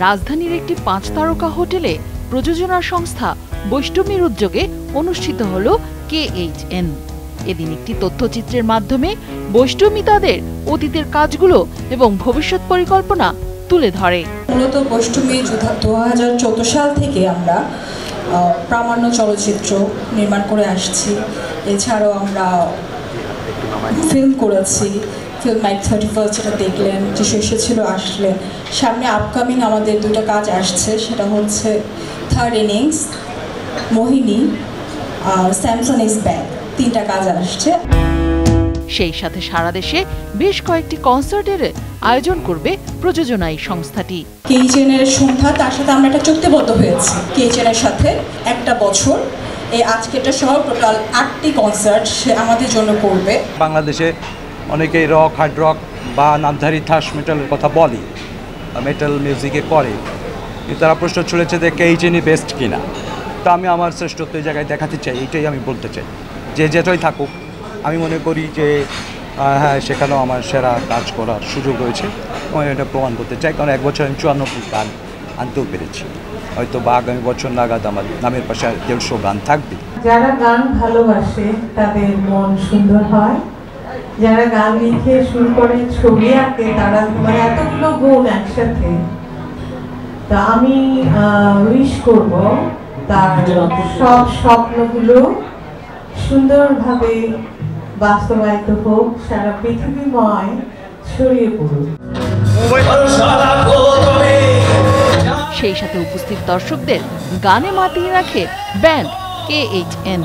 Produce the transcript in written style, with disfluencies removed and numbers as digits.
রাজধানীর একটি 5 তারকা হোটেলে প্রযোজনা সংস্থা বৈষ্টমীর উদ্যোগে অনুষ্ঠিত হল KHN। এদিন একটি তথ্যচিত্রের মাধ্যমে বৈষ্টমী তাদের অতীতের কাজগুলো এবং ভবিষ্যৎ পরিকল্পনা তুলে ধরে। মূলত বৈষ্টমী 2014 সাল থেকে আমরা প্রামাণ্য চলচ্চিত্র নির্মাণ করে আসছি। এছাড়াও আমরা ফিল্ম করেছি, ফিল্ম নাইট 31 যেটা দেখলেন, যে এসেছিল আসলেন। সামনে আপকামিং আমাদের দুটো কাজ আসছে, সেটা হচ্ছে থার্ড ইনিংস, মোহিনী আর স্যামসন ইজ ব্যাক, 3টা কাজ আসছে। সেই সাথে সারা দেশে বেশ কয়েকটি কনসার্টের আয়োজন করবে প্রযোজনা এই সংস্থাটি। KHN এর সংখ্যা, তার সাথে আমরা একটা চুক্তিবদ্ধ হয়েছি KHN এর সাথে একটা বছর। এই আজকেটা সহ টোটাল 8টি কনসার্ট সে আমাদের জন্য করবে। বাংলাদেশে অনেকেই রক, হার্ড রক বা নামধারী থ্রাশ মেটালের কথা বলে, মেটাল মিউজিকে করে, কিন্তু তারা প্রশ্ন ছুড়েছে যে KHN বেস্ট কিনা। তা আমি আমার শ্রেষ্ঠত্ব এই জায়গায় দেখাতে চাই, এইটাই আমি বলতে চাই। যে যেটাই থাকুক, আমি মনে করি যে হ্যাঁ, সেখানেও আমার সেরা কাজ করার সুযোগ রয়েছে। আমি এটা প্রমাণ করতে চাই, কারণ 1 বছর আমি 54টি গান আনতেও পেরেছি। হয়তো বা আগামী বছর নাগাদ আমার নামের পাশে 150 গান থাকবে। যারা গান ভালোবাসে তাদের মন সুন্দর হয়, যারা গান লিখে শুরু করে ছবি আঁকে, তারা মানে এতগুলো গুণ একসাথে। তা আমি উইশ করব তার সব স্বপ্নগুলো সুন্দরভাবে বাস্তবায়িত হোক, সারা পৃথিবীময় ছড়িয়ে পড়ুক। সেই সাথে উপস্থিত দর্শকদের গানে মাতিয়ে রাখে ব্যান্ড KHN।